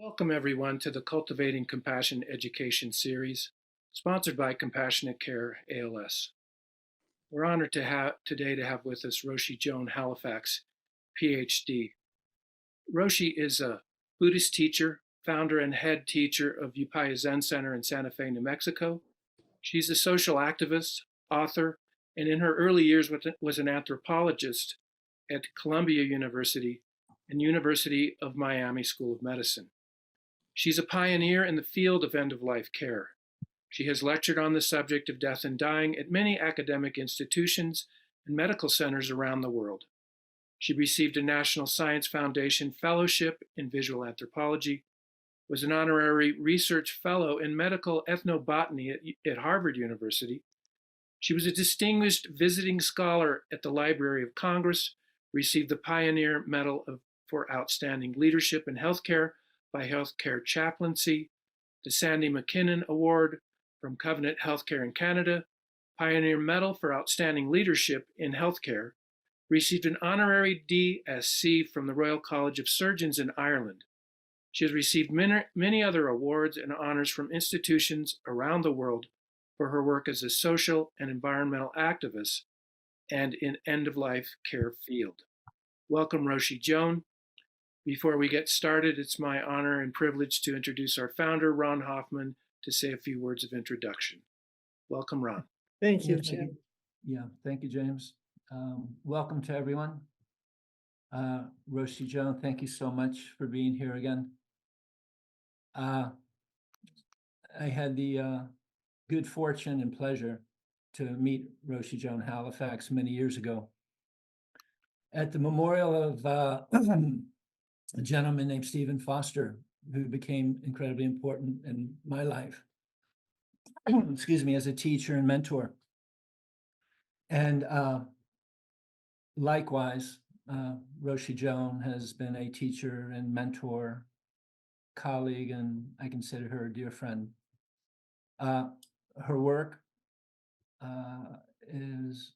Welcome, everyone, to the Cultivating Compassion Education series, sponsored by Compassionate Care ALS. We're honored today to have with us Roshi Joan Halifax, PhD. Roshi is a Buddhist teacher, founder and head teacher of Upaya Zen Center in Santa Fe, New Mexico. She's a social activist, author, and in her early years was an anthropologist at Columbia University and University of Miami School of Medicine. She's a pioneer in the field of end-of-life care. She has lectured on the subject of death and dying at many academic institutions and medical centers around the world. She received a National Science Foundation Fellowship in Visual Anthropology, was an Honorary Research Fellow in Medical Ethnobotany at Harvard University. She was a distinguished visiting scholar at the Library of Congress, received the Pioneer Medal for Outstanding Leadership in Healthcare by HealthCare Chaplaincy, the Sandy MacKinnon Award from Covenant Healthcare in Canada, Pioneer Medal for Outstanding Leadership in Healthcare, received an Honorary DSc from the Royal College of Surgeons in Ireland. She has received many other awards and honors from institutions around the world for her work as a social and environmental activist and in end-of-life care field. Welcome, Roshi Joan. Before we get started, it's my honor and privilege to introduce our founder, Ron Hoffman, to say a few words of introduction. Welcome, Ron. Thank you, Jim. Thank you, James. Welcome to everyone. Roshi Joan, thank you so much for being here again. I had the good fortune and pleasure to meet Roshi Joan Halifax many years ago at the memorial of a gentleman named Stephen Foster, who became incredibly important in my life, excuse me, as a teacher and mentor. And likewise, Roshi Joan has been a teacher and mentor, colleague, and I consider her a dear friend. Her work is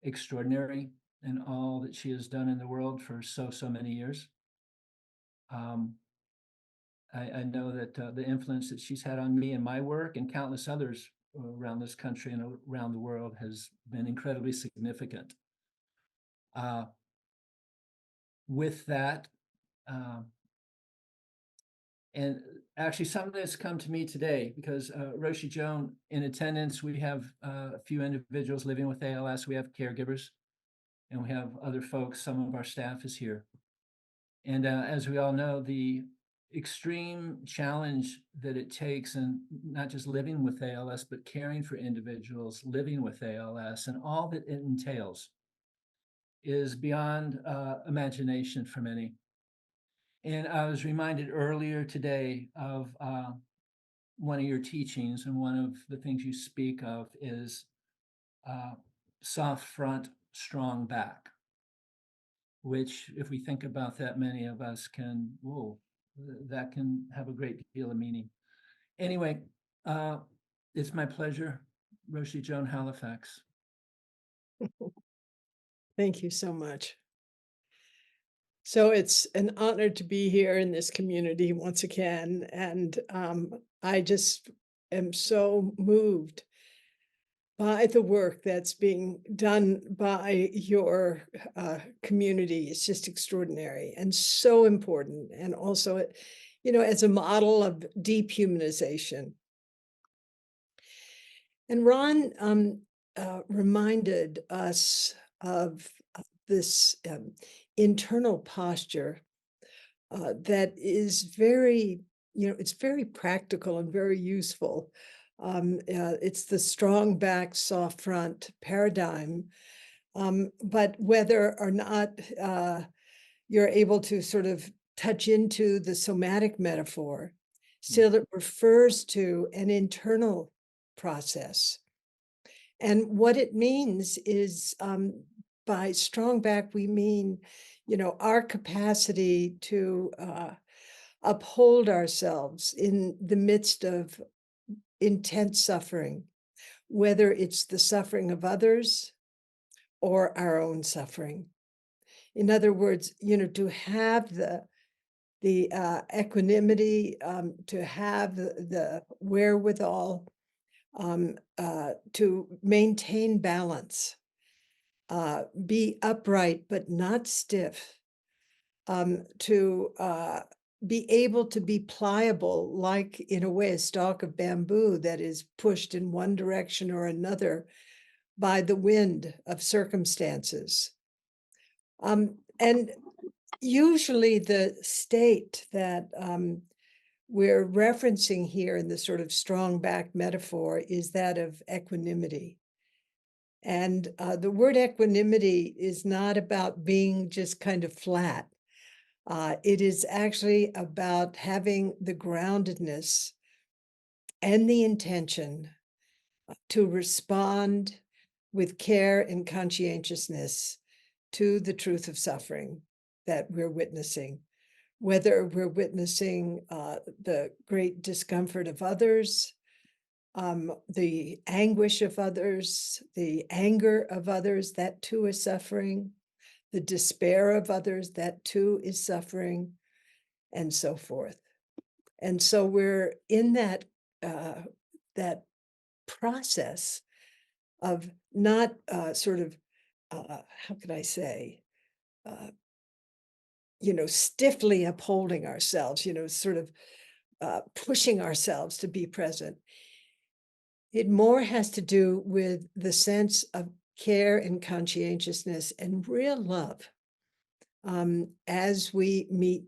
extraordinary in all that she has done in the world for so many years. I know that the influence that she's had on me and my work and countless others around this country and around the world has been incredibly significant. With that, and actually something that's come to me today, because Roshi Joan, in attendance, we have a few individuals living with ALS, we have caregivers, and we have other folks, some of our staff is here. And as we all know, the extreme challenge that it takes, and not just living with ALS, but caring for individuals living with ALS and all that it entails, is beyond imagination for many. And I was reminded earlier today of one of your teachings, and one of the things you speak of is soft front, strong back, which, if we think about that, many of us can, that can have a great deal of meaning. Anyway, it's my pleasure, Roshi Joan Halifax. Thank you so much. So it's an honor to be here in this community once again, and I just am so moved by the work that's being done by your community. It's just extraordinary and so important, and also, as a model of deep humanization. And Ron reminded us of this internal posture that is very, it's very practical and very useful. It's the strong back, soft front paradigm. But whether or not you're able to sort of touch into the somatic metaphor, still it refers to an internal process. And what it means is, by strong back, we mean, our capacity to uphold ourselves in the midst of intense suffering, whether it's the suffering of others or our own suffering. In other words, to have the equanimity, to have the wherewithal to maintain balance, be upright but not stiff, to be able to be pliable, like in a way a stalk of bamboo that is pushed in one direction or another by the wind of circumstances. And usually the state that we're referencing here in the sort of strong back metaphor is that of equanimity. And the word equanimity is not about being just kind of flat. It is actually about having the groundedness and the intention to respond with care and conscientiousness to the truth of suffering that we're witnessing, whether we're witnessing the great discomfort of others, the anguish of others, the anger of others, that too is suffering, the despair of others, that too is suffering, and so forth. And so we're in that that process of not sort of how could I say, stiffly upholding ourselves, sort of pushing ourselves to be present. It more has to do with the sense of care and conscientiousness and real love as we meet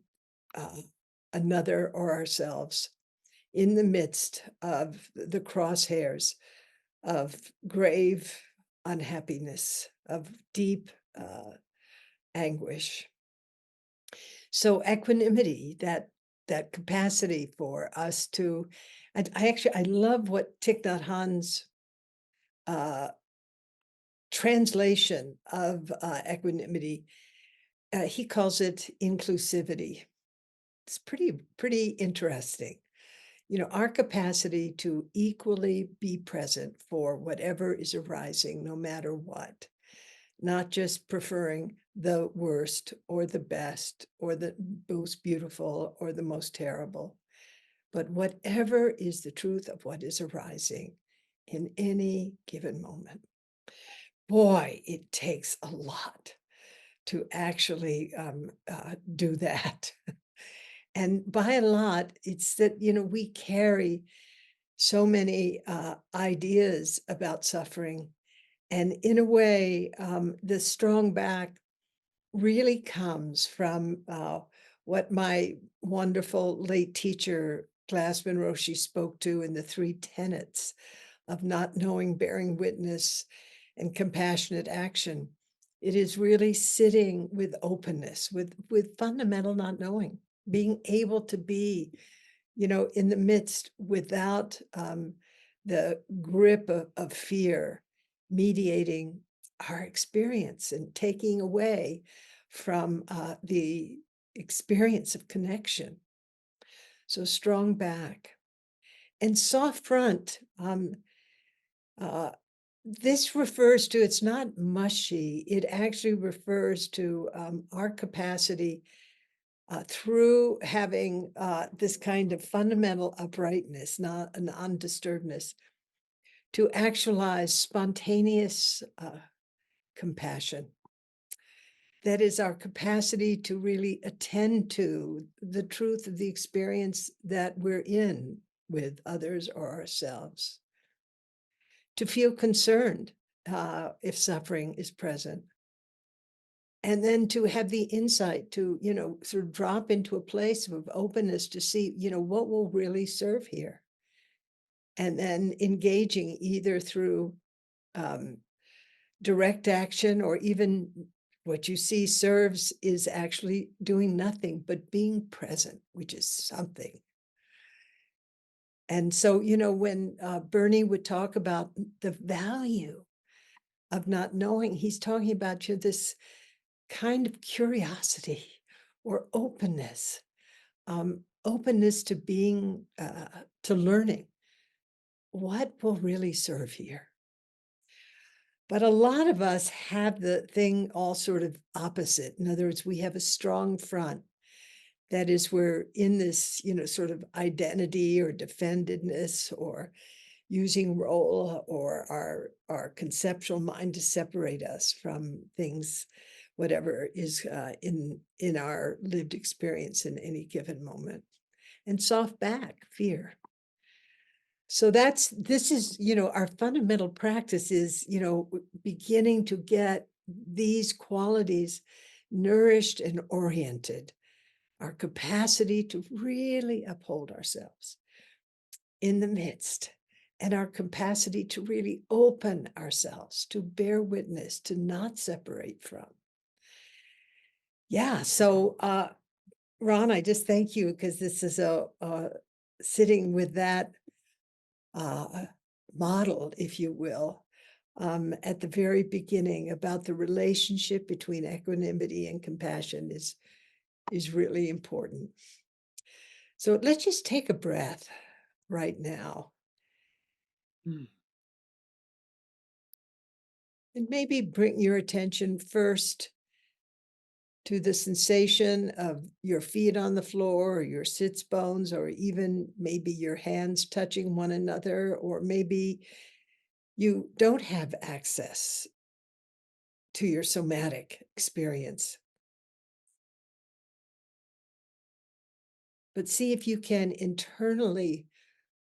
another or ourselves in the midst of the crosshairs of grave unhappiness, of deep anguish. So equanimity, that capacity for us to, I love what Thich Nhat Hanh's translation of equanimity. He calls it inclusivity. It's pretty interesting. Our capacity to equally be present for whatever is arising, no matter what, not just preferring the worst or the best or the most beautiful or the most terrible, but whatever is the truth of what is arising in any given moment. Boy, it takes a lot to actually do that. And by a lot, it's that, we carry so many ideas about suffering. And in a way, the strong back really comes from what my wonderful late teacher, Glassman Roshi, spoke to in the 3 tenets of not knowing, bearing witness, and compassionate action. It is really sitting with openness, with fundamental not knowing, being able to be, in the midst without the grip of fear mediating our experience and taking away from the experience of connection. So strong back and soft front. This refers to, it's not mushy, it actually refers to our capacity through having this kind of fundamental uprightness, not an undisturbedness, to actualize spontaneous compassion. That is our capacity to really attend to the truth of the experience that we're in with others or ourselves. To feel concerned if suffering is present. And then to have the insight to, sort of drop into a place of openness to see, what will really serve here. And then engaging either through direct action, or even what you see serves is actually doing nothing but being present, which is something. And so, when Bernie would talk about the value of not knowing, he's talking about this kind of curiosity or openness, openness to being, to learning what will really serve here. But a lot of us have the thing all sort of opposite. In other words, we have a strong front That is, we're in this, sort of identity or defendedness or using role or our conceptual mind to separate us from things, whatever is in our lived experience in any given moment. And soft back, fear. So this is, our fundamental practice is, beginning to get these qualities nourished and oriented, our capacity to really uphold ourselves in the midst, and our capacity to really open ourselves, to bear witness, to not separate from. Yeah, so Ron, I just thank you because this is a sitting with that model, if you will, at the very beginning about the relationship between equanimity and compassion is really important. So let's just take a breath right now. Mm. And maybe bring your attention first to the sensation of your feet on the floor or your sits bones, or even maybe your hands touching one another, or maybe you don't have access to your somatic experience. But see if you can internally,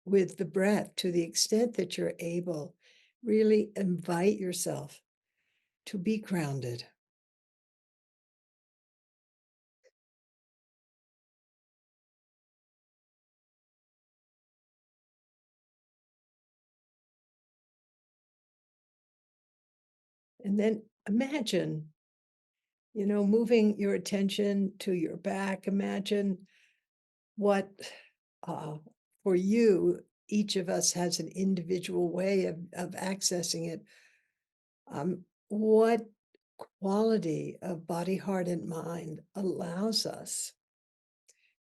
with the breath, to the extent that you're able, really invite yourself to be grounded. And then imagine, moving your attention to your back. Imagine what, for you, each of us has an individual way of accessing it. What quality of body, heart, and mind allows us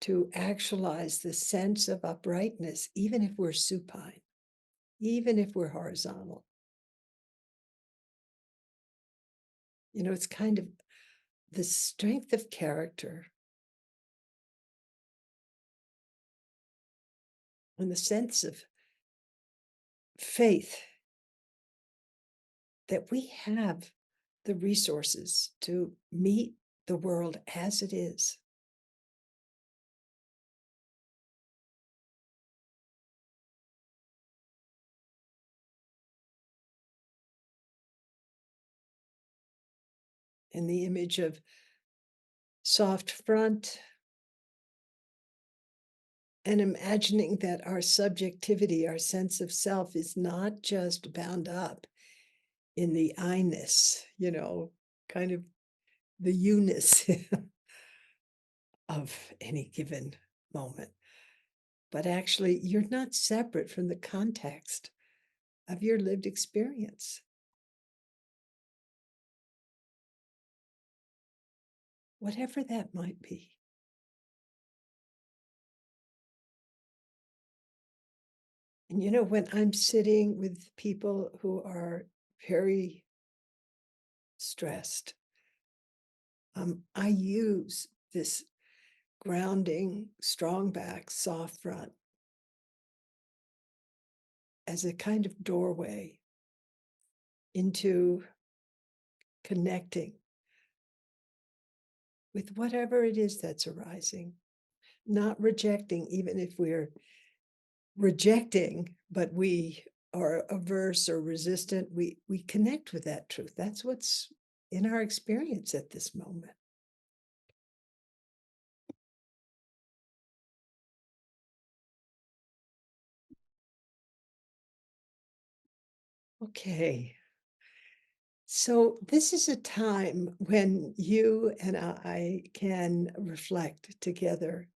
to actualize the sense of uprightness, even if we're supine, even if we're horizontal. It's kind of the strength of character and the sense of faith that we have the resources to meet the world as it is. And the image of soft front, and imagining that our subjectivity, our sense of self, is not just bound up in the I-ness, kind of the you-ness of any given moment. But actually, you're not separate from the context of your lived experience. Whatever that might be. And when I'm sitting with people who are very stressed, I use this grounding, strong back, soft front as a kind of doorway into connecting with whatever it is that's arising, not rejecting, even if we're rejecting, but we are averse or resistant, we connect with that truth. That's what's in our experience at this moment. Okay. So this is a time when you and I can reflect together.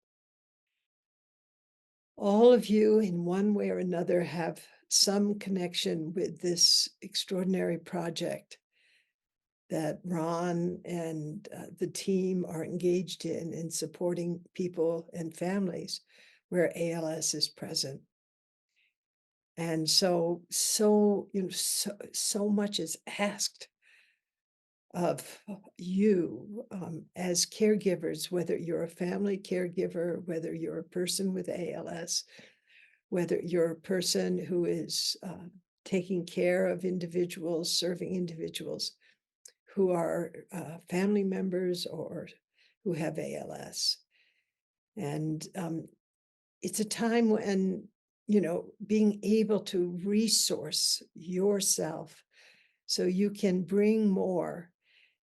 All of you, in one way or another, have some connection with this extraordinary project that Ron and the team are engaged in supporting people and families where ALS is present. And so much is asked of you as caregivers, whether you're a family caregiver, whether you're a person with ALS, whether you're a person who is taking care of individuals, serving individuals who are family members or who have ALS. And it's a time when, being able to resource yourself so you can bring more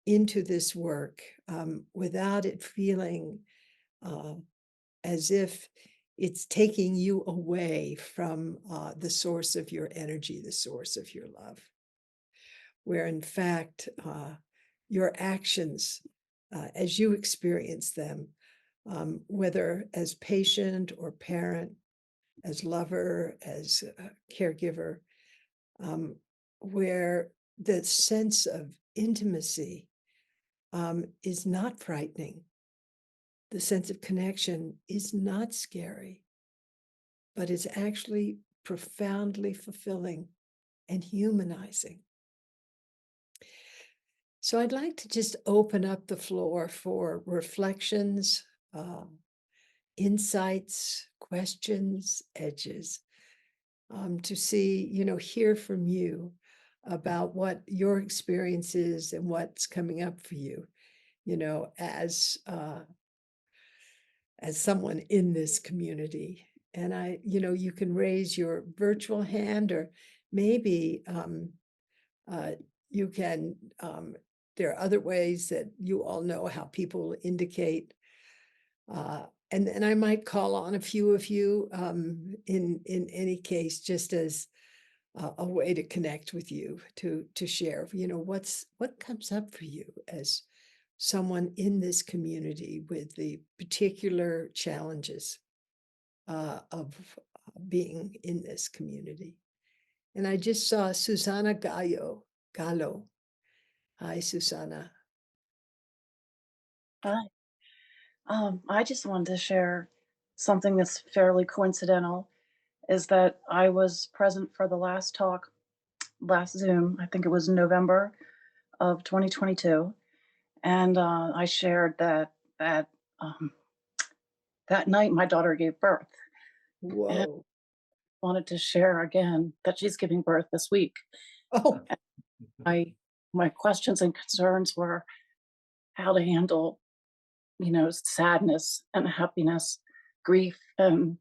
into this work without it feeling as if it's taking you away from the source of your energy, the source of your love, where in fact your actions, as you experience them, whether as patient or parent, as lover, as caregiver, where the sense of intimacy is not frightening. The sense of connection is not scary, but it's actually profoundly fulfilling and humanizing. So I'd like to just open up the floor for reflections, insights, questions, edges, to see, hear from you about what your experience is and what's coming up for you, as someone in this community. And you can raise your virtual hand, or maybe you can, there are other ways that you all know how people indicate. And I might call on a few of you in any case, just as a way to connect with you, to share, what comes up for you as someone in this community with the particular challenges of being in this community. And I just saw Susana Gallo. Hi, Susana. Hi. I just wanted to share something that's fairly coincidental, is that I was present for the last talk, last Zoom. I think it was November of 2022, and I shared that um, that night my daughter gave birth, and Whoa. wanted to share again that she's giving birth this week. Oh, My my questions and concerns were how to handle, sadness and happiness, grief and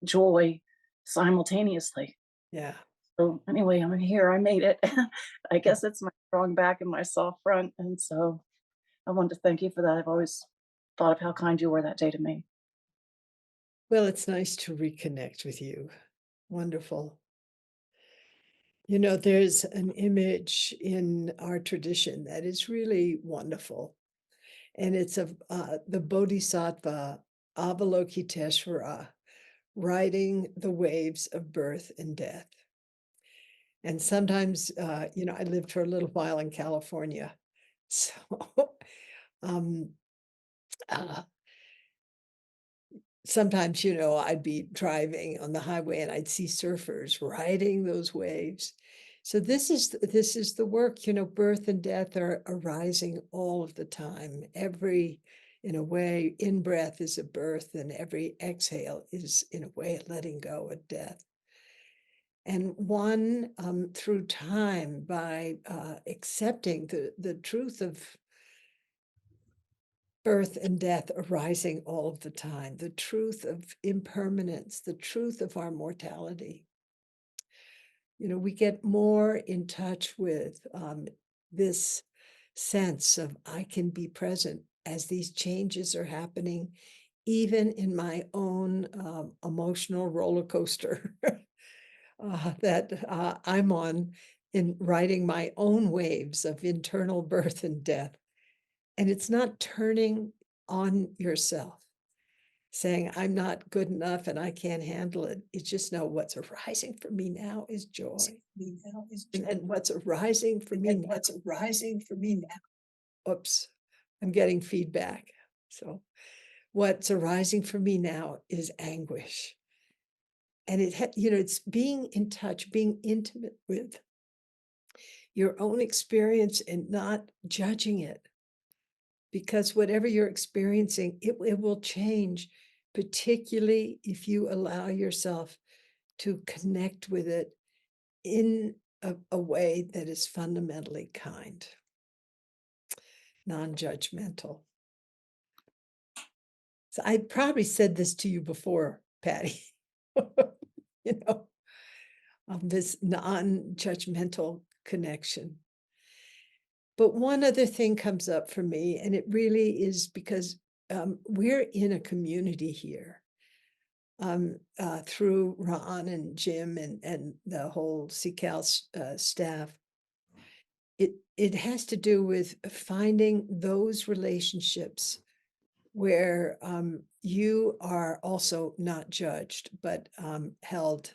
joy simultaneously. yeah. So anyway, I'm here. I made it. I guess it's my strong back and my soft front. And so I wanted to thank you for that. I've always thought of how kind you were that day to me. Well, it's nice to reconnect with you. Wonderful. There's an image in our tradition that is really wonderful. And it's of the Bodhisattva Avalokiteshvara riding the waves of birth and death. And sometimes, I lived for a little while in California. So um, uh, sometimes, I'd be driving on the highway and I'd see surfers riding those waves. So this is the work, birth and death are arising all of the time. In a way, in-breath is a birth, and every exhale is, in a way, a letting go of death. And one, through time, by accepting the truth of birth and death arising all of the time, the truth of impermanence, the truth of our mortality. We get more in touch with this sense of I can be present as these changes are happening, even in my own emotional roller coaster that I'm on, in riding my own waves of internal birth and death. And it's not turning on yourself, saying, I'm not good enough and I can't handle it. It's just, no, what's arising for me now is joy. And what's arising for me now, oops, I'm getting feedback. So what's arising for me now is anguish. And it's being in touch, being intimate with, your own experience and not judging it. Because whatever you're experiencing, it will change, particularly if you allow yourself to connect with it in a way that is fundamentally kind, non-judgmental. So I probably said this to you before, Patty, you know, this non-judgmental connection. But one other thing comes up for me, and it really is because we're in a community here through Ron and Jim and the whole CCALS staff. It has to do with finding those relationships where you are also not judged, but held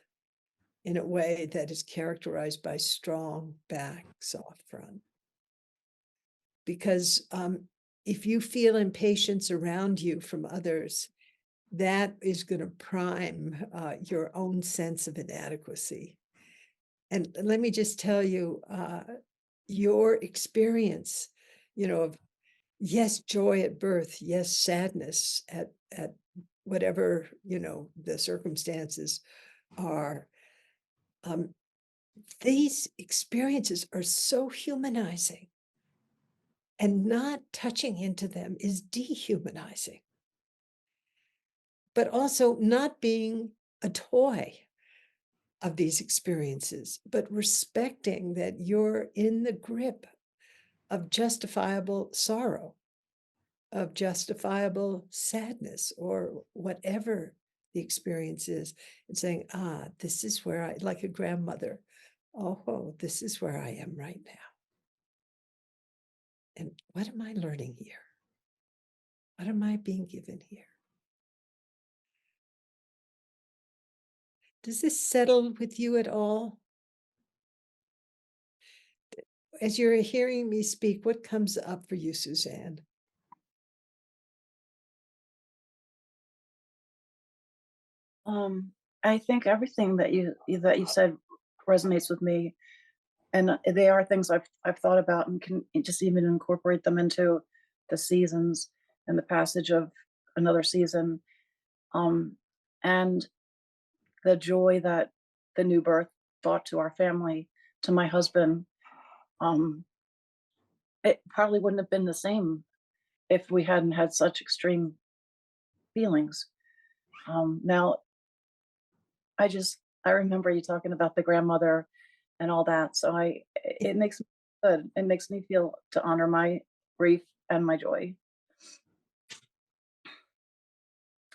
in a way that is characterized by strong back, soft front. Because if you feel impatience around you from others, that is going to prime your own sense of inadequacy. And let me just tell you, your experience, you know, of yes, joy at birth, yes, sadness at whatever, you know, the circumstances are. These experiences are so humanizing, and not touching into them is dehumanizing. But also not being a toy of these experiences, but respecting that you're in the grip of justifiable sorrow, of justifiable sadness, or whatever the experience is, and saying, this is where I, like a grandmother, oh, this is where I am right now. And what am I learning here? What am I being given here? Does this settle with you at all? As you're hearing me speak, what comes up for you, Suzanne? I think everything that you said resonates with me, and they are things I've thought about and can just even incorporate them into the seasons and the passage of another season, and the joy that the new birth brought to our family, to my husband. It probably wouldn't have been the same if we hadn't had such extreme feelings. Now, I remember you talking about the grandmother and all that. So it makes me good. It makes me feel to honor my grief and my joy.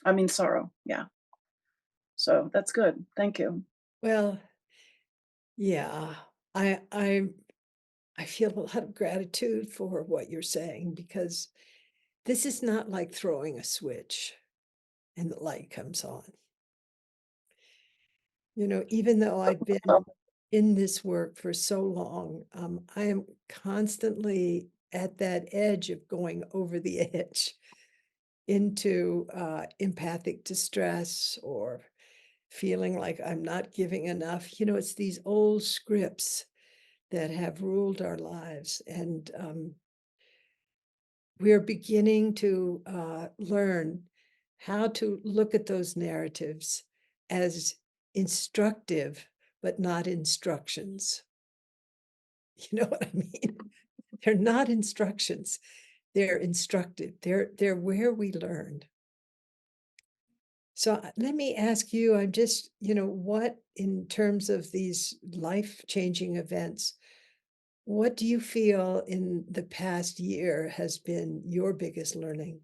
I mean, sorrow. Yeah. So that's good. Thank you. Well, yeah, I feel a lot of gratitude for what you're saying, because this is not like throwing a switch and the light comes on. You know, even though I've been in this work for so long, I am constantly at that edge of going over the edge into empathic distress, or feeling like I'm not giving enough. You know, it's these old scripts that have ruled our lives. And we're beginning to learn how to look at those narratives as instructive, but not instructions. You know what I mean? They're not instructions. They're instructive. They're where we learned. So let me ask you, I'm just, you know, what in terms of these life-changing events, what do you feel in the past year has been your biggest learning?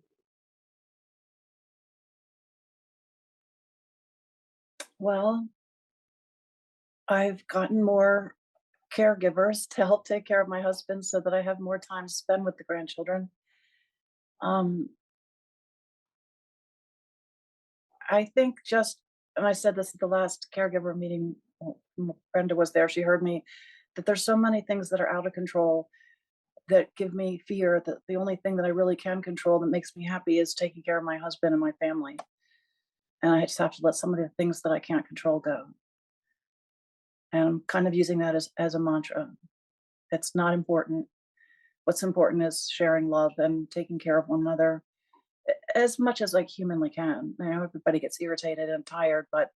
Well, I've gotten more caregivers to help take care of my husband so that I have more time to spend with the grandchildren. Um, I think just, and I said this at the last caregiver meeting, Brenda was there, she heard me, that there's so many things that are out of control that give me fear, that the only thing that I really can control that makes me happy is taking care of my husband and my family. And I just have to let some of the things that I can't control go. And I'm kind of using that as a mantra. It's not important. What's important is sharing love and taking care of one another as much as I humanly can. I know everybody gets irritated and tired, but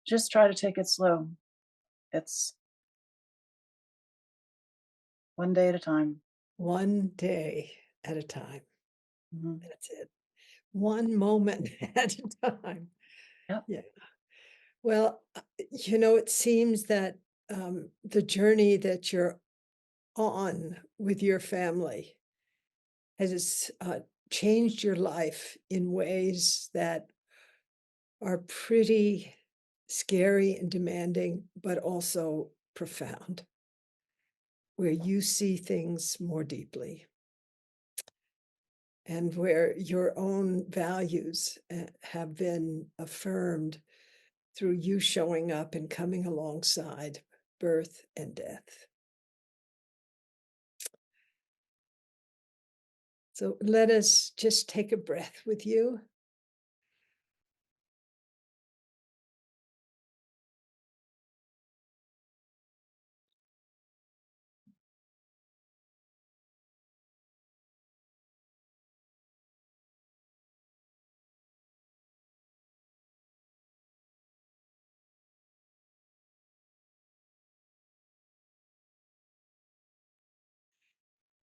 just try to take it slow. It's one day at a time. One day at a time. Mhm. That's it. One moment at a time. Yep. Yeah. Well, it seems that the journey that you're on with your family has changed your life in ways that are pretty scary and demanding, but also profound, where you see things more deeply and where your own values have been affirmed through you showing up and coming alongside birth and death. So let us just take a breath with you.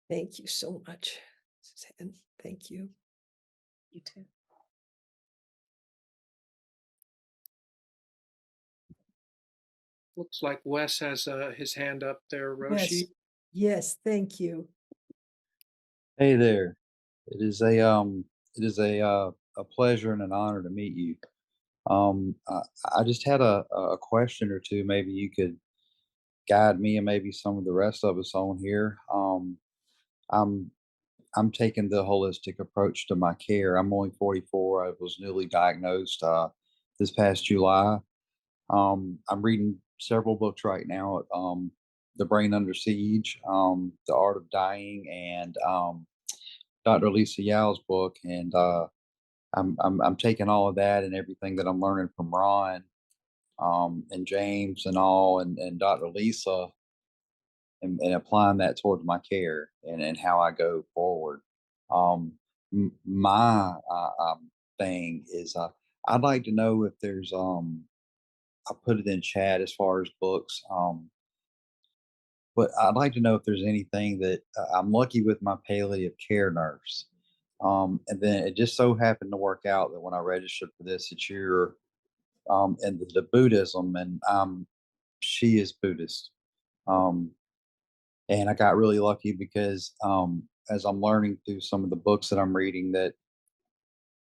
Thank you so much, Suzanne. Thank you. You too. Looks like Wes has his hand up there, Yes, Roshi. yes, thank you. Hey there. It is a pleasure and an honor to meet you. I just had a question or two. Maybe you could guide me and maybe some of the rest of us on here. I'm I'm taking the holistic approach to my care. I'm only 44. I was newly diagnosed this past July. I'm reading several books right now. The Brain Under Siege, The Art of Dying, and Dr. Lisa Yao's book, and I'm taking all of that and everything that I'm learning from Ron, and James and all, and Dr. Lisa, and applying that towards my care and how I go forward. Um, my thing is, I'd like to know if there's I put it in chat as far as books. But I'd like to know if there's anything that I'm lucky with my palliative care nurse. And then it just so happened to work out that when I registered for this, it's your and the Buddhism, and she is Buddhist. Um, and I got really lucky because as I'm learning through some of the books that I'm reading, that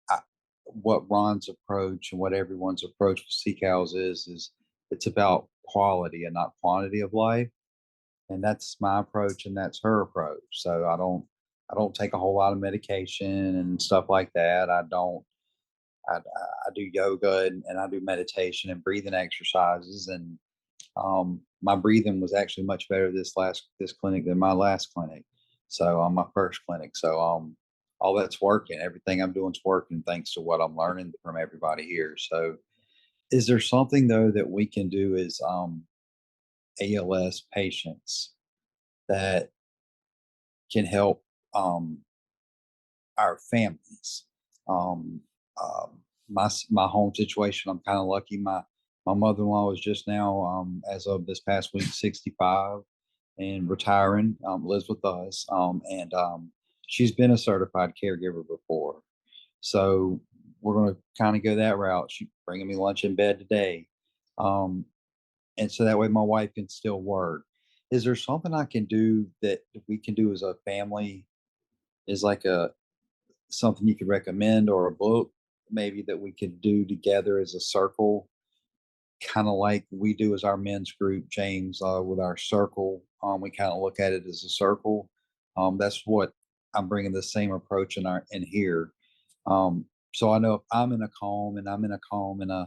I, what Ron's approach and what everyone's approach with CCALS is it's about quality and not quantity of life, and that's my approach and that's her approach. So I don't take a whole lot of medication and stuff like that. I do yoga, and I do meditation and breathing exercises, and my breathing was actually much better this clinic than my last clinic. So on my first clinic. So all that's working. Everything I'm doing is working thanks to what I'm learning from everybody here. So is there something though that we can do as ALS patients that can help our families? Um, my home situation, I'm kind of lucky. My mother-in-law is just now, as of this past week, 65 and retiring. Lives with us, and she's been a certified caregiver before. So we're going to kind of go that route. She's bringing me lunch in bed today, um, and so that way my wife can still work. Is there something I can do that we can do as a family? Is like a something you could recommend, or a book maybe that we could do together as a circle, kind of like we do as our men's group, James, with our circle. We kind of look at it as a circle. That's what I'm bringing the same approach in here. So I know if I'm in a calm and I'm in a calm and a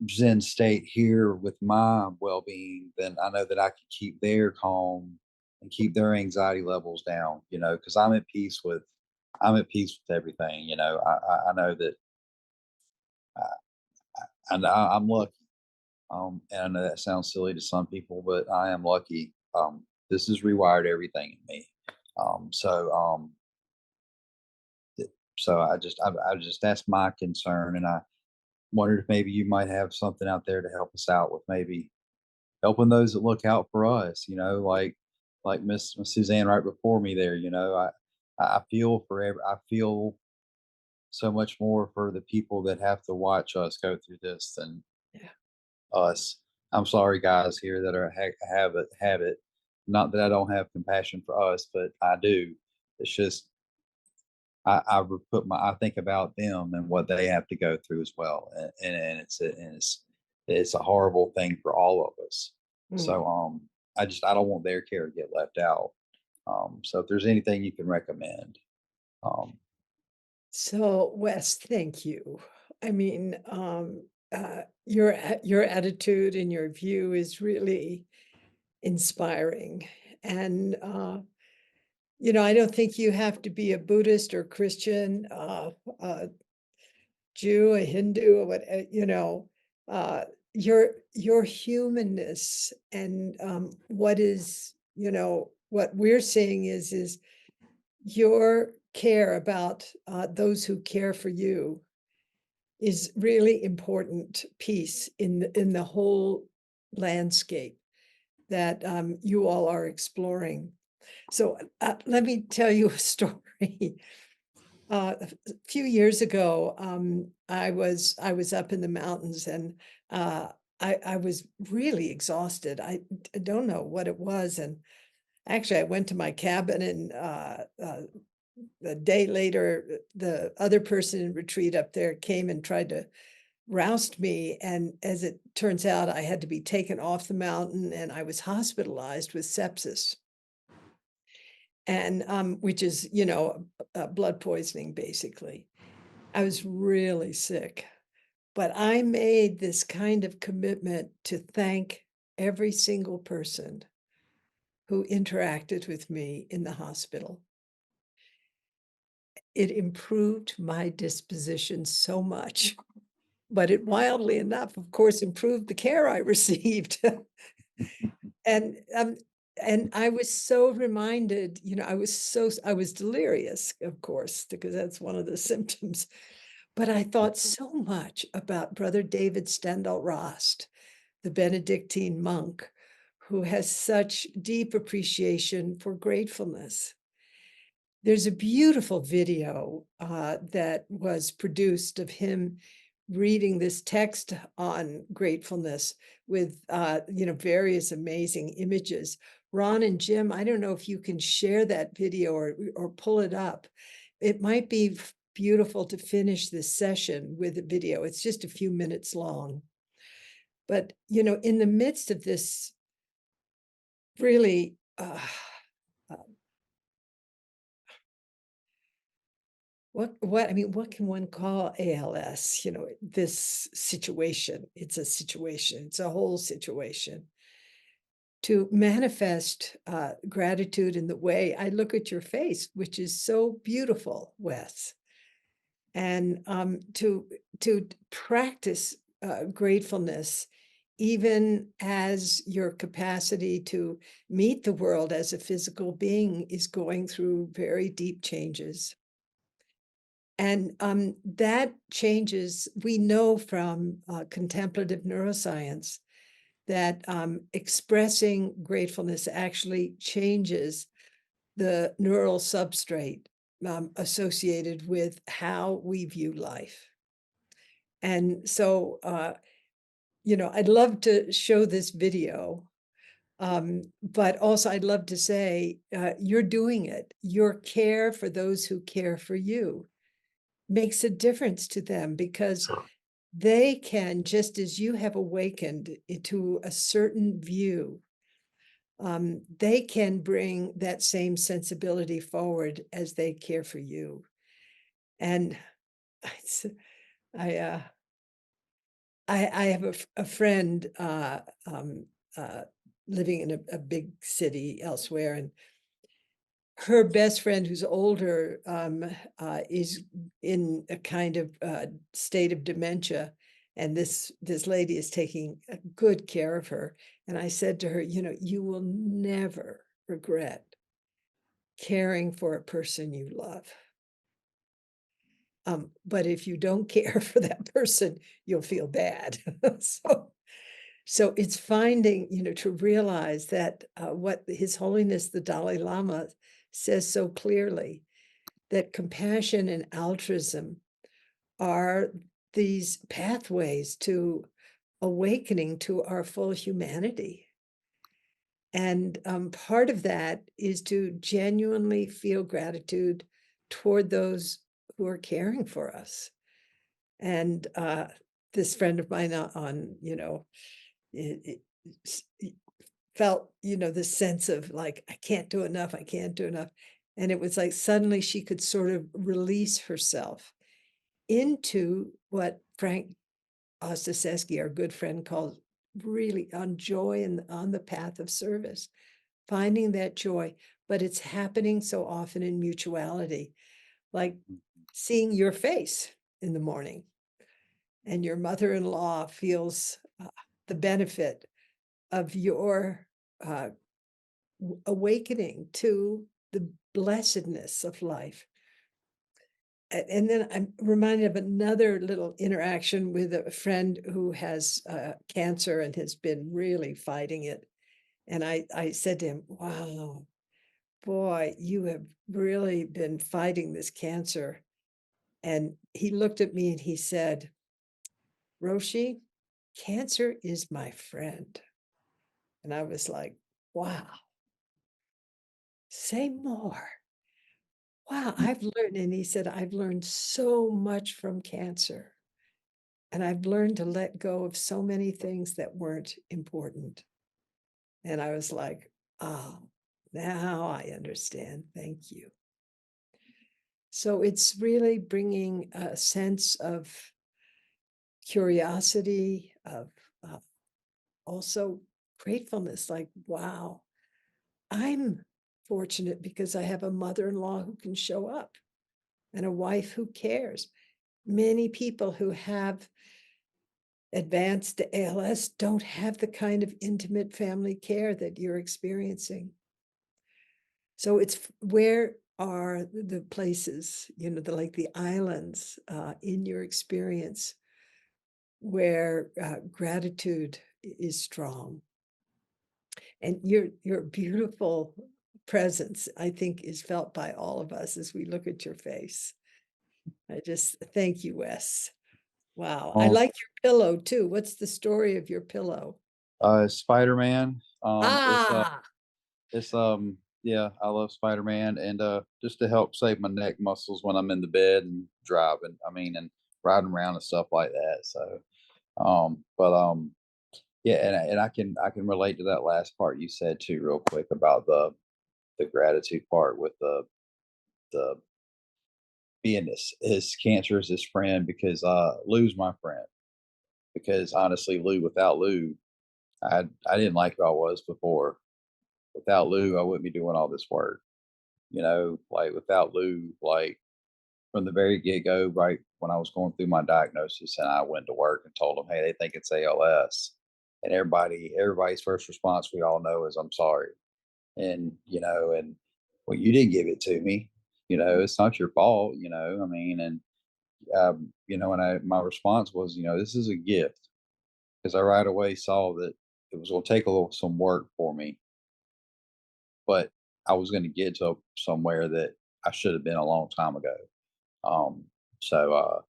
Zen state here with my well-being, then I know that I can keep their calm and keep their anxiety levels down. Because I'm at peace with everything. I know that, I'm lucky. And I know that sounds silly to some people, but I am lucky. This has rewired everything in me. Um, so, um, so I just that's my concern, and I wondered if maybe you might have something out there to help us out with maybe helping those that look out for us. Like Miss Suzanne right before me there. I feel for I feel so much more for the people that have to watch us go through this than Yeah. us. I'm sorry, guys here that are have it. Not that I don't have compassion for us, but I do. It's just I think about them and what they have to go through as well, and it's a horrible thing for all of us. Mm. So I don't want their care to get left out. So if there's anything you can recommend, um, So, Wes, thank you. I mean, your attitude and your view is really inspiring. And I don't think you have to be a Buddhist or Christian, a Jew, a Hindu, or what, your humanness and what we're seeing is your care about those who care for you is really important piece in the whole landscape that you all are exploring. So let me tell you a story. A few years ago, I was up in the mountains, and I was really exhausted. I don't know what it was, and actually, I went to my cabin, and a day later, the other person in retreat up there came and tried to roust me. And as it turns out, I had to be taken off the mountain, and I was hospitalized with sepsis, and which is, blood poisoning, basically. I was really sick, but I made this kind of commitment to thank every single person who interacted with me in the hospital. It improved my disposition so much, but it wildly enough, of course, improved the care I received. And I was so reminded, I was delirious, of course, because that's one of the symptoms. But I thought so much about Brother David Stendhal Rast, the Benedictine monk, who has such deep appreciation for gratefulness. There's a beautiful video that was produced of him reading this text on gratefulness with various amazing images. Ron and Jim, I don't know if you can share that video or pull it up. It might be beautiful to finish this session with a video. It's just a few minutes long. But, in the midst of this really what can one call ALS? This situation. It's a situation. It's a whole situation. To manifest gratitude in the way I look at your face, which is so beautiful, Wes, and to practice gratefulness, even as your capacity to meet the world as a physical being is going through very deep changes. And that changes, we know from contemplative neuroscience that expressing gratefulness actually changes the neural substrate associated with how we view life. And so, I'd love to show this video, but also I'd love to say, you're doing it. Your care for those who care for you makes a difference to them, because they can, just as you have awakened to a certain view, they can bring that same sensibility forward as they care for you. And I have a friend living in a big city elsewhere, and her best friend, who's older, is in a kind of state of dementia, And this lady is taking good care of her. And I said to her, you will never regret caring for a person you love. But if you don't care for that person, you'll feel bad. So it's finding, to realize that what His Holiness the Dalai Lama says so clearly, that compassion and altruism are these pathways to awakening to our full humanity. And part of that is to genuinely feel gratitude toward those who are caring for us. And this friend of mine it felt, this sense of like, I can't do enough, I can't do enough. And it was like suddenly she could sort of release herself into what Frank Ostaseski, our good friend, calls really on joy and on the path of service, finding that joy. But it's happening so often in mutuality, like seeing your face in the morning, and your mother-in-law feels the benefit of your awakening to the blessedness of life. And then I'm reminded of another little interaction with a friend who has cancer and has been really fighting it. And I said to him, wow, boy, you have really been fighting this cancer. And he looked at me and he said, Roshi, cancer is my friend. And I was like, wow, say more. Wow, I've learned. And he said, I've learned so much from cancer. And I've learned to let go of so many things that weren't important. And I was like, oh, now I understand. Thank you. So it's really bringing a sense of curiosity, of also gratefulness, like, wow, I'm fortunate because I have a mother-in-law who can show up and a wife who cares. Many people who have advanced ALS don't have the kind of intimate family care that you're experiencing. So it's where are the places, like the islands in your experience where gratitude is strong. And your beautiful presence, I think, is felt by all of us as we look at your face. I just thank you, Wes. Wow. I like your pillow too. What's the story of your pillow? Spider-Man. Ah, It's yeah, I love Spider-Man, and just to help save my neck muscles when I'm in the bed and driving. I mean, and riding around and stuff like that. So, but yeah, and I can relate to that last part you said too, real quick about the gratitude part with the being his cancer is his friend, because Lou's my friend. Because honestly, without Lou, I didn't like who I was before. Without Lou, I wouldn't be doing all this work. Like without Lou, like from the very get go, right when I was going through my diagnosis, and I went to work and told them, hey, they think it's ALS, and everybody's first response, we all know, is I'm sorry. And well, you didn't give it to me. It's not your fault. I mean, and and my response was, this is a gift, because I right away saw that it was going to take some work for me, but I was going to get to somewhere that I should have been a long time ago. Um, so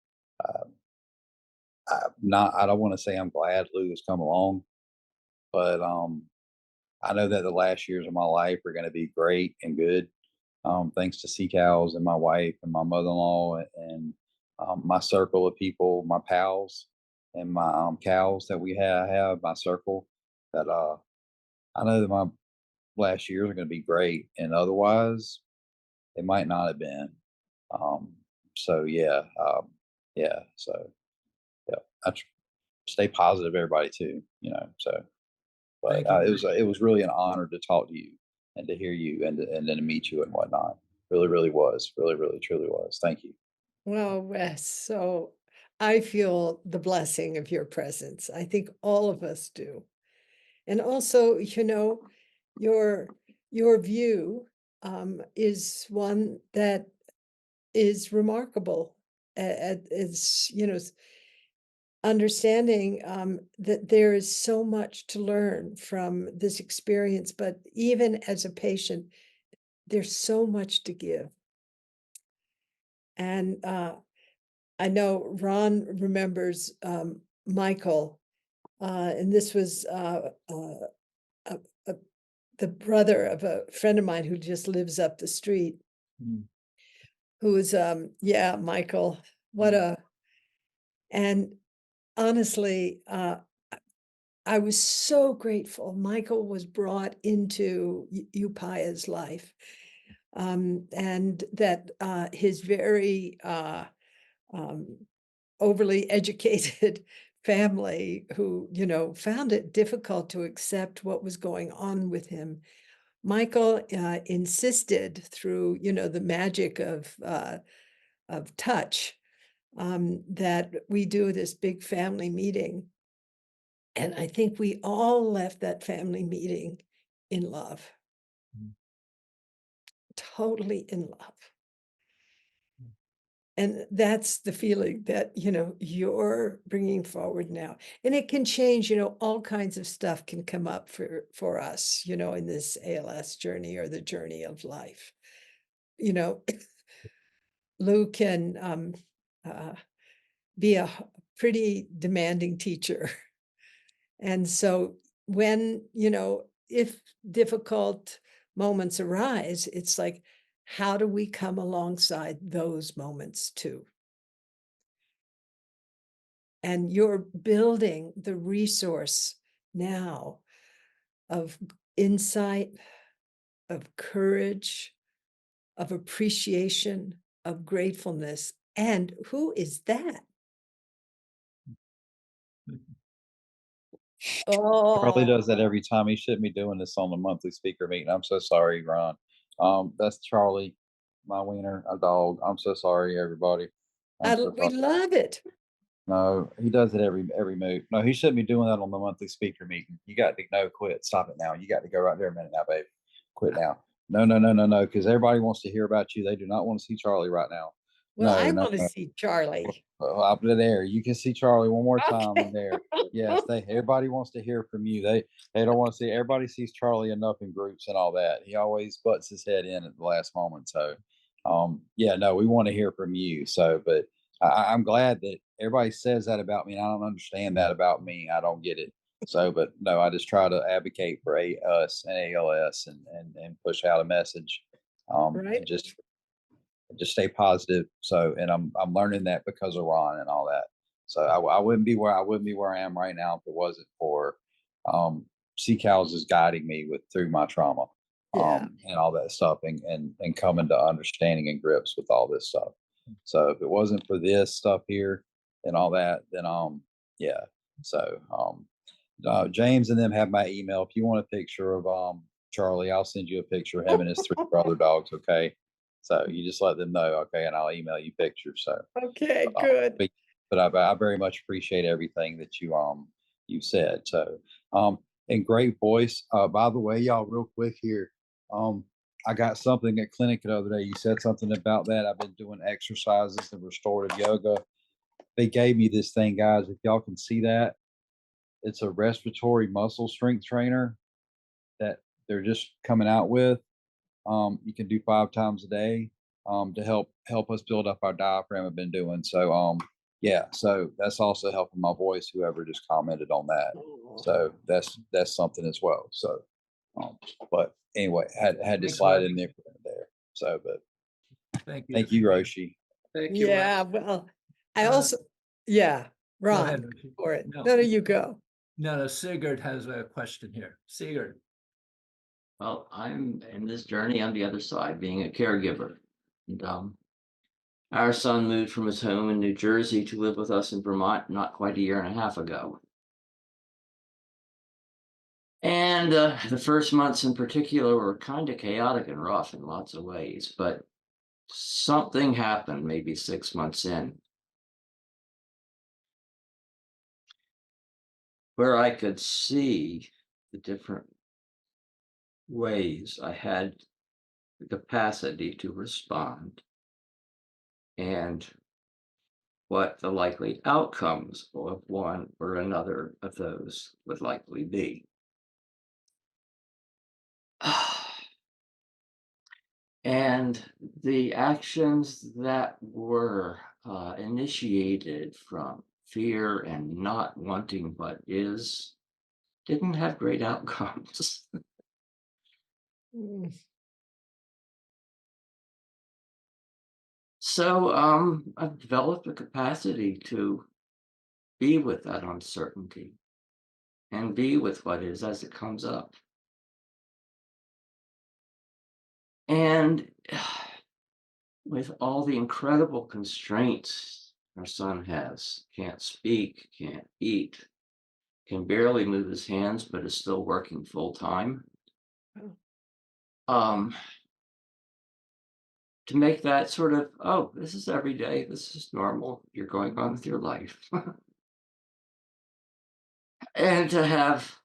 I don't want to say I'm glad Lou has come along, but I know that the last years of my life are going to be great and good, thanks to CCALS and my wife and my mother-in-law and my circle of people, my pals and my cows that have my circle. That I know that my last years are going to be great, and otherwise they might not have been. Um, so yeah, yeah. So yeah, stay positive, everybody too. So, but Thank you. it was really an honor to talk to you and to hear you and then to meet you and whatnot. Really, really was. Really, really, truly was. Thank you. well, Wes, so I feel the blessing of your presence. I think all of us do. And also, your your view is one that is remarkable. It's, understanding that there is so much to learn from this experience, but even as a patient, there's so much to give. And I know Ron remembers Michael, and this was uh, uh, the brother of a friend of mine who just lives up the street, Mm. who was, yeah, Michael, what a, and honestly, I was so grateful. Michael was brought into Upaya's life, and that his very um, overly educated family, who found it difficult to accept what was going on with him. Michael insisted through the magic of touch, that we do this big family meeting. And I think we all left that family meeting in love, Mm. totally in love. And that's the feeling that, you're bringing forward now. And it can change, all kinds of stuff can come up for us, in this ALS journey or the journey of life. Lou can be a pretty demanding teacher. And so when, if difficult moments arise, it's like, how do we come alongside those moments too? And you're building the resource now of insight, of courage, of appreciation, of gratefulness. And who is that? Charlie does Oh, that every time. He shouldn't be doing this on the monthly speaker meeting. I'm so sorry, Ron. That's Charlie, my wiener, a dog. I'm so sorry, everybody. I'm so we sorry. love it. No, he does it every move. No, he shouldn't be doing that on the monthly speaker meeting. You got to no quit. Stop it now. You got to go right there a minute now, baby. Quit now. No, no, no, no, no. Because everybody wants to hear about you. They do not want to see Charlie right now. Well, I No, no, want to no. see Charlie. Up there, you can see Charlie one more time in Okay. there. Yes, everybody wants to hear from you. They don't want to see, everybody sees Charlie enough in groups and all that. He always butts his head in at the last moment. So yeah, no, we want to hear from you. So, but I'm glad that everybody says that about me, and I don't understand that about me. I don't get it. So, but no, I just try to advocate for us and ALS, and push out a message, Right. and just stay positive. So, and I'm learning that because of Ron and all that. So I wouldn't be where I am right now if it wasn't for um, CCALS is guiding me through my trauma, Yeah. and all that stuff, and coming to understanding and grips with all this stuff. So if it wasn't for this stuff here and all that, then yeah. So James and them have my email. If you want a picture of Charlie, I'll send you a picture of him and his three brother dogs. Okay. So you just let them know, okay, and I'll email you pictures. So, Okay, but, good. I very much appreciate everything that you said. So, and great voice. By the way, y'all, real quick here, I got something at clinic the other day. You said something about that. I've been doing exercises and restorative yoga. They gave me this thing, guys. If y'all can see that, it's a respiratory muscle strength trainer that they're just coming out with. You can do 5 times a day to help us build up our diaphragm. I've been doing so. Yeah, so that's also helping my voice. Whoever just commented on that, Oh, so that's something as well. So, but anyway, had to Thanks, slide Roshi. in there. So, but Thank you. thank you, Roshi. Thank you, yeah. Roshi. Well, I Uh, also, yeah, Go Ron, ahead, Roshi. for it. No. No, you go. No, Sigurd has a question here. Sigurd. Well, I'm in this journey on the other side, being a caregiver. And our son moved from his home in New Jersey to live with us in Vermont not quite a year and a half ago. And the first months in particular were kind of chaotic and rough in lots of ways, but something happened maybe 6 months in. where I could see the different ways I had the capacity to respond and what the likely outcomes of one or another of those would likely be. And the actions that were initiated from fear and not wanting what is didn't have great outcomes. Mm. So I've developed a capacity to be with that uncertainty and be with what is as it comes up. And with all the incredible constraints our son has, can't speak, can't eat, can barely move his hands, but is still working full time. Oh. Um, to make that sort of, oh, this is every day, this is normal, you're going on with your life. And to have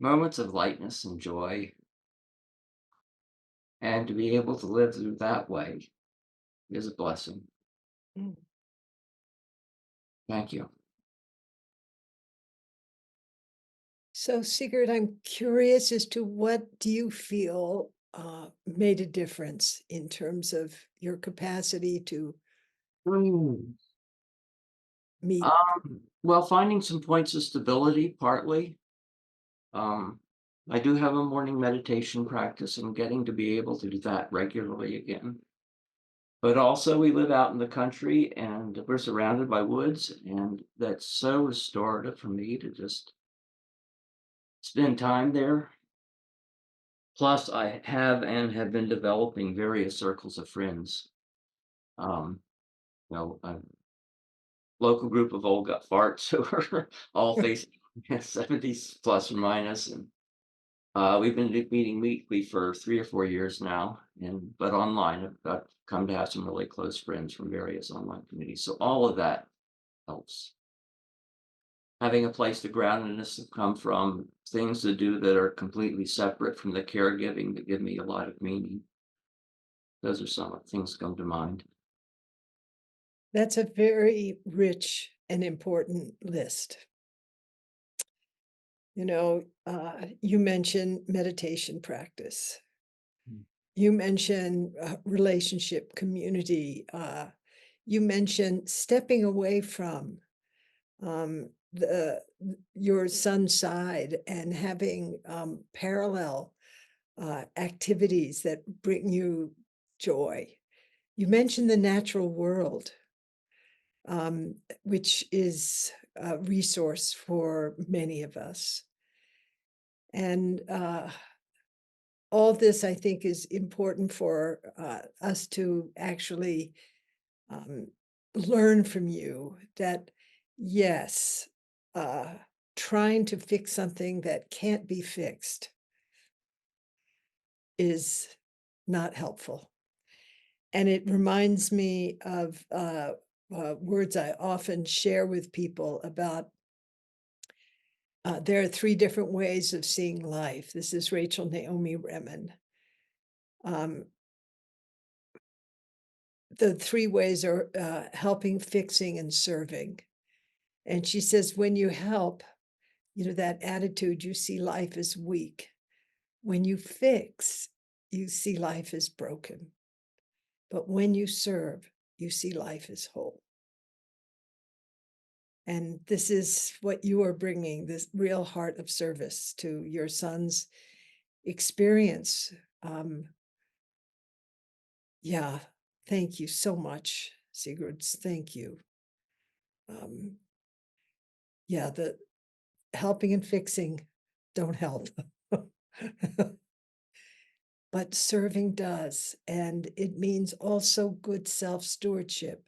moments of lightness and joy and to be able to live through that way is a blessing. Mm. Thank you. So, Sigurd, I'm curious as to what do you feel made a difference in terms of your capacity to Mm. meet? Well, finding some points of stability, partly. Um, I do have a morning meditation practice and getting to be able to do that regularly again. But also, we live out in the country and we're surrounded by woods, and that's so restorative for me to just spend time there. Plus, I have and have been developing various circles of friends. Um, a local group of old gut farts who are all facing 70s plus or minus, and we've been meeting weekly for 3 or 4 years now, but online. I've come to have some really close friends from various online communities. So all of that helps. Having a place to groundedness to come from, things to do that are completely separate from the caregiving that give me a lot of meaning. Those are some of the things that come to mind. That's a very rich and important list. You mentioned meditation practice. Mm. You mentioned relationship, community. You mentioned stepping away from your son's side and having parallel activities that bring you joy. You mentioned the natural world, which is a resource for many of us. And all this, I think, is important for us to actually learn from you that, yes, trying to fix something that can't be fixed is not helpful. And it reminds me of words I often share with people about there are 3 different ways of seeing life. This is Rachel Naomi Remen. The 3 ways are helping, fixing, and serving. And she says, when you help, that attitude, you see life as weak. When you fix, you see life as broken. But when you serve, you see life as whole. And this is what you are bringing, this real heart of service to your son's experience. Yeah, thank you so much, Sigurd. Thank you. Yeah, the helping and fixing don't help. But serving does. And it means also good self-stewardship,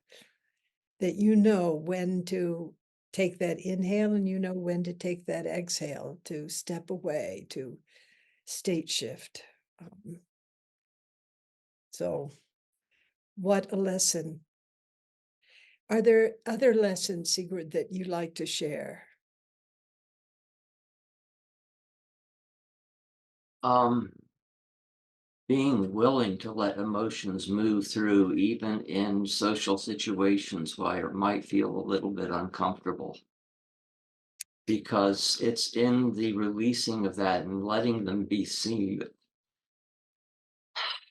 that you know when to take that inhale and you know when to take that exhale, to step away, to state shift. So what a lesson. Are there other lessons, Sigurd, that you like to share? being willing to let emotions move through even in social situations where it might feel a little bit uncomfortable. Because it's in the releasing of that and letting them be seen that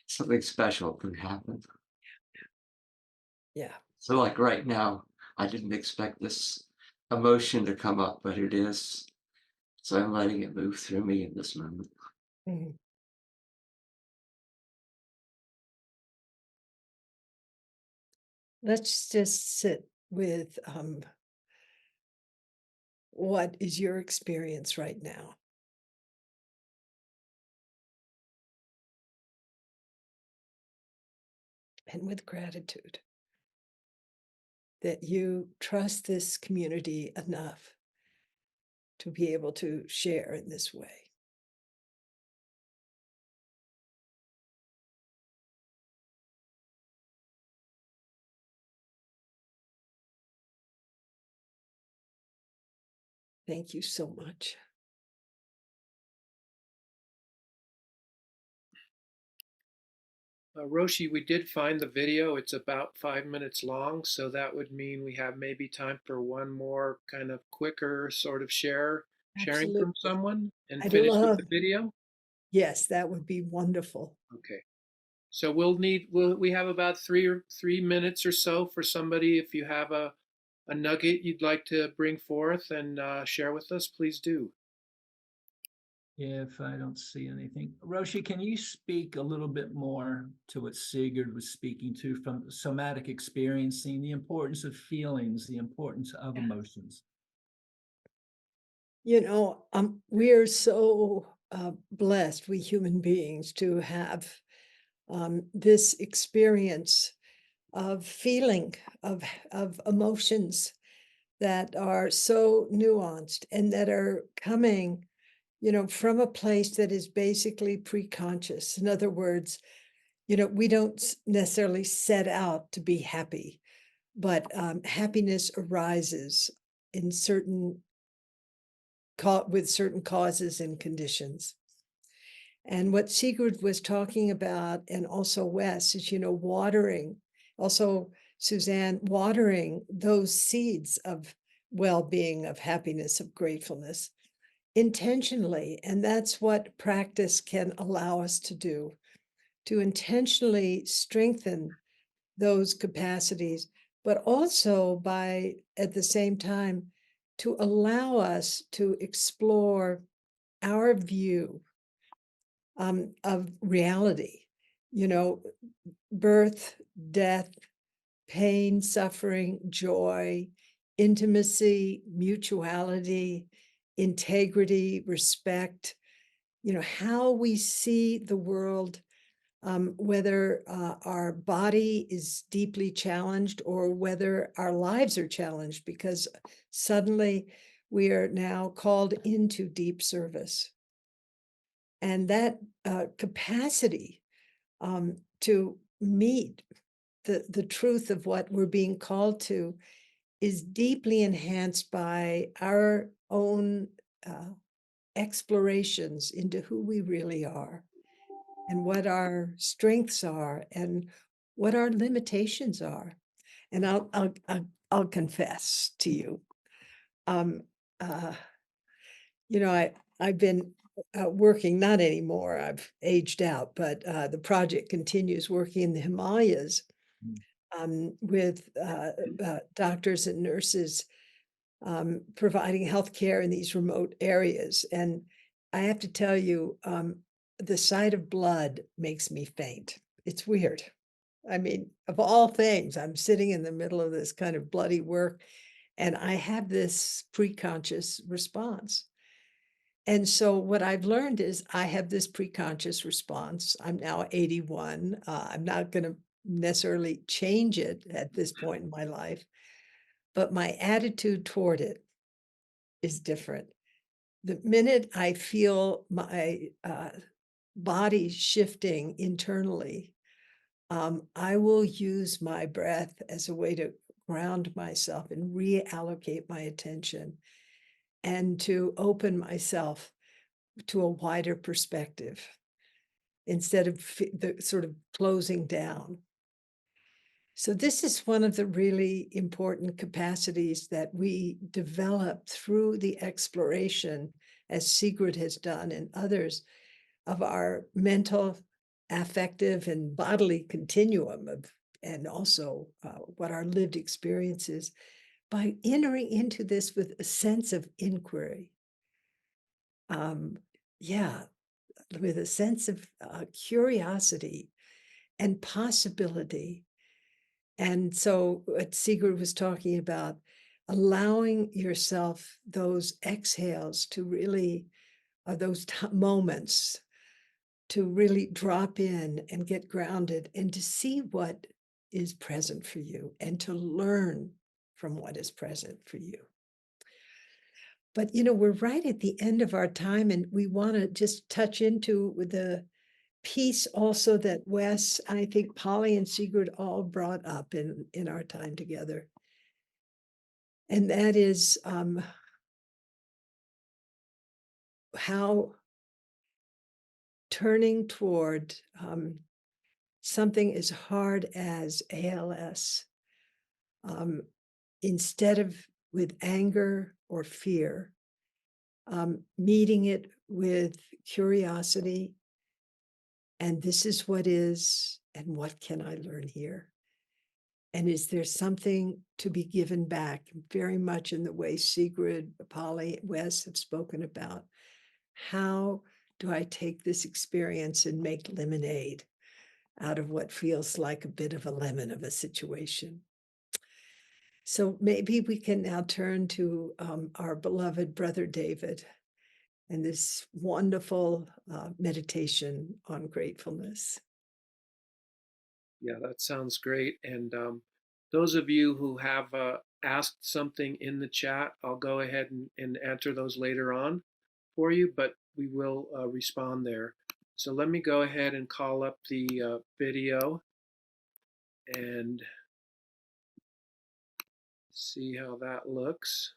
something special can happen. Yeah. So like right now, I didn't expect this emotion to come up, but it is. So I'm letting it move through me in this moment. Mhm. Let's just sit with what is your experience right now? And with gratitude that you trust this community enough to be able to share in this way. Thank you so much. Roshi, we did find the video. It's about 5 minutes long, so that would mean we have maybe time for one more kind of quicker sort of sharing from Absolutely. someone and I'd finish with love, the video. yes, that would be wonderful. Okay. So we have about 3 minutes or so for somebody. If you have a nugget you'd like to bring forth and share with us, please do. If I don't see anything, Roshi, can you speak a little bit more to what Sigurd was speaking to from somatic experiencing, the importance of feelings, the importance of emotions? You know, we are so blessed, we human beings, to have this experience of feeling, of emotions that are so nuanced and that are coming, from a place that is basically pre-conscious. In other words, we don't necessarily set out to be happy, but happiness arises in with certain causes and conditions. And what Sigurd was talking about, and also Wes, is, watering, also Suzanne, watering those seeds of well-being, of happiness, of gratefulness intentionally. And that's what practice can allow us to do, to intentionally strengthen those capacities, but also by, at the same time, to allow us to explore our view of reality, birth, death, pain, suffering, joy, intimacy, mutuality, integrity, respect, how we see the world, whether our body is deeply challenged or whether our lives are challenged, because suddenly we are now called into deep service. And that capacity to meet the truth of what we're being called to is deeply enhanced by our own explorations into who we really are and what our strengths are and what our limitations are. And I'll confess to you, um, uh, I've been working, not anymore, I've aged out, but the project continues, working in the Himalayas with doctors and nurses providing healthcare in these remote areas. And I have to tell you, the sight of blood makes me faint. It's weird. I mean, of all things, I'm sitting in the middle of this kind of bloody work, and I have this pre-conscious response. And so what I've learned is I have this pre-conscious response. I'm now 81. I'm not going to necessarily change it at this point in my life, but my attitude toward it is different. The minute I feel my body shifting internally, I will use my breath as a way to ground myself and reallocate my attention and to open myself to a wider perspective instead of the sort of closing down. So this is one of the really important capacities that we develop through the exploration, as Sigrid has done and others, of our mental, affective, and bodily continuum and also what our lived experience is, by entering into this with a sense of inquiry. With a sense of curiosity and possibility. And so what Sigrid was talking about, allowing yourself those exhales to really, those moments to really drop in and get grounded and to see what is present for you and to learn from what is present for you. But, we're right at the end of our time, and we want to just touch into the piece also that Wes, I think Polly and Sigrid all brought up in our time together. And that is how turning toward something as hard as ALS, instead of with anger or fear, meeting it with curiosity, and this is what is, and what can I learn here? And is there something to be given back, very much in the way Sigrid, Polly, Wes have spoken about? How do I take this experience and make lemonade out of what feels like a bit of a lemon of a situation? So maybe we can now turn to our beloved brother David and this wonderful meditation on gratefulness. Yeah, that sounds great. And those of you who have asked something in the chat, I'll go ahead and answer those later on for you, but we will respond there. So let me go ahead and call up the video and see how that looks.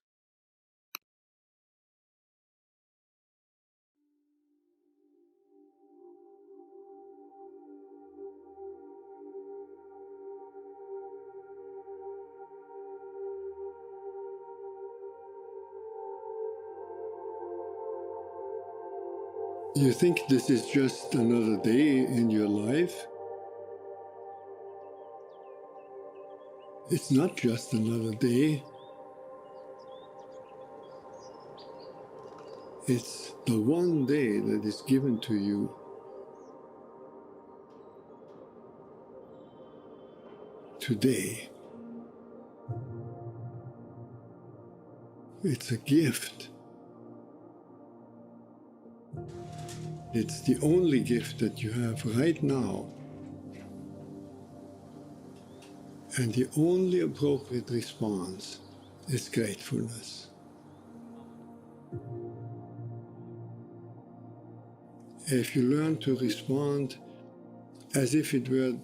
You think this is just another day in your life? It's not just another day. It's the one day that is given to you today. It's a gift. It's the only gift that you have right now. And the only appropriate response is gratefulness. If you learn to respond as if it were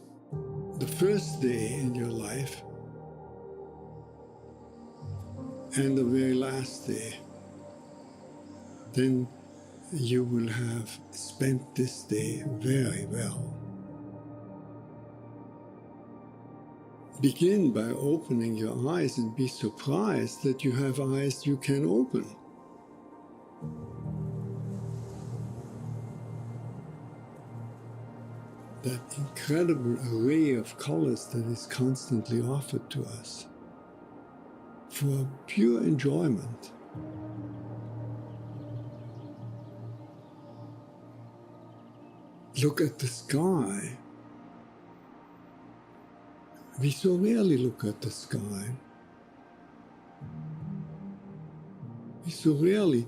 the first day in your life and the very last day, then you will have spent this day very well. Begin by opening your eyes and be surprised that you have eyes you can open. That incredible array of colors that is constantly offered to us for pure enjoyment. Look at the sky. We so rarely look at the sky. We so rarely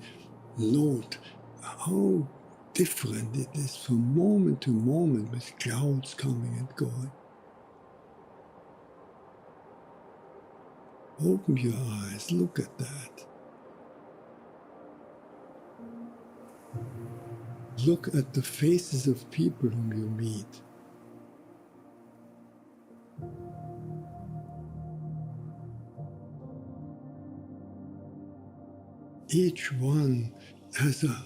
note how different it is from moment to moment with clouds coming and going. Open your eyes, look at that. Look at the faces of people whom you meet. Each one has a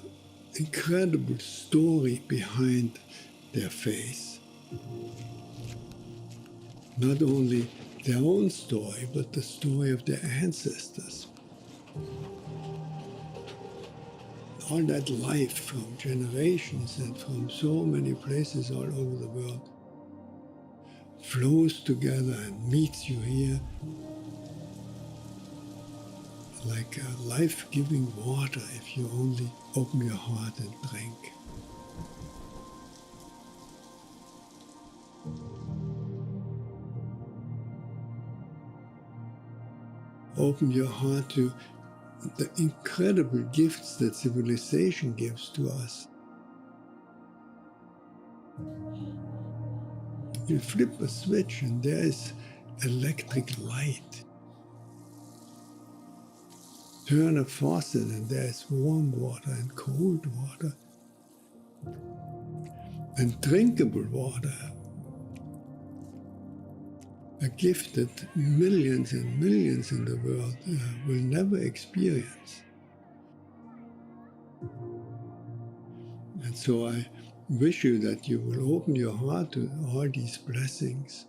incredible story behind their faith. Not only their own story, but the story of their ancestors. All that life from generations and from so many places all over the world flows together and meets you here like a life-giving water if you only open your heart and drink. Open your heart to the incredible gifts that civilization gives to us. You flip a switch and there is electric light. Turn a faucet and there is warm water and cold water and drinkable water. A gift that millions and millions in the world will never experience. And so I wish you that you will open your heart to all these blessings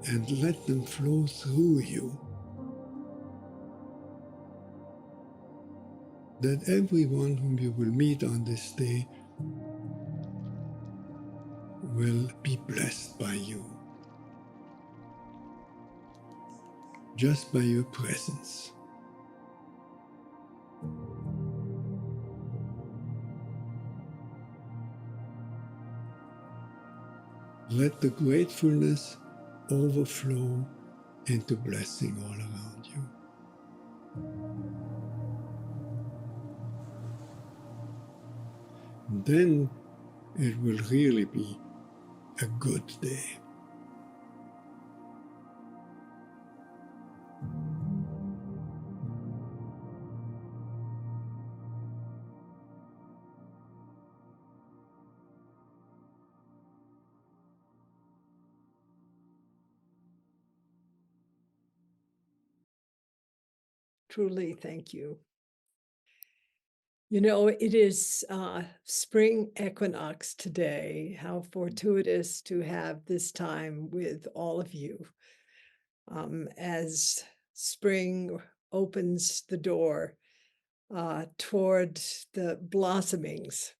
and let them flow through you. That everyone whom you will meet on this day will be blessed by you, just by your presence. Let the gratefulness overflow into blessing all around you. And then it will really be a good day. Truly, thank you. You know, it is spring equinox today. How fortuitous to have this time with all of you as spring opens the door toward the blossomings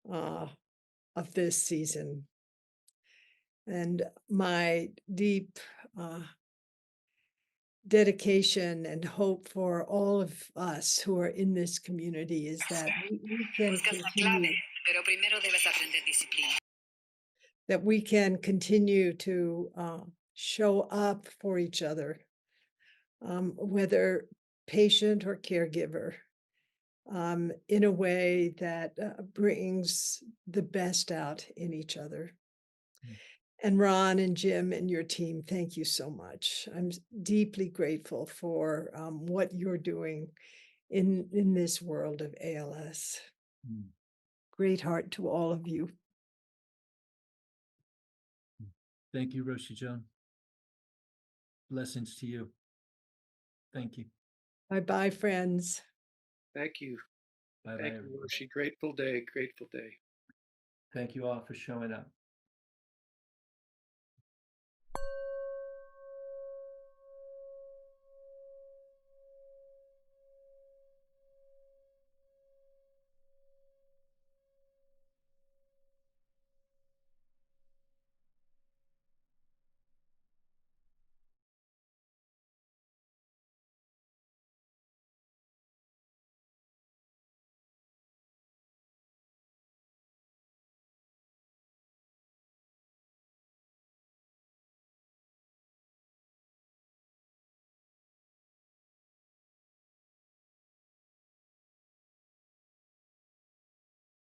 of this season. And my deep dedication and hope for all of us who are in this community is that we can continue to show up for each other, whether patient or caregiver, in a way that brings the best out in each other. And Ron and Jim and your team, thank you so much. I'm deeply grateful for what you're doing in this world of ALS. Great heart to all of you. Thank you, Roshi Joan. Blessings to you. Thank you. Bye-bye, friends. Thank you. Bye-bye, Thank you, everybody. Roshi. Grateful day, grateful day. Thank you all for showing up.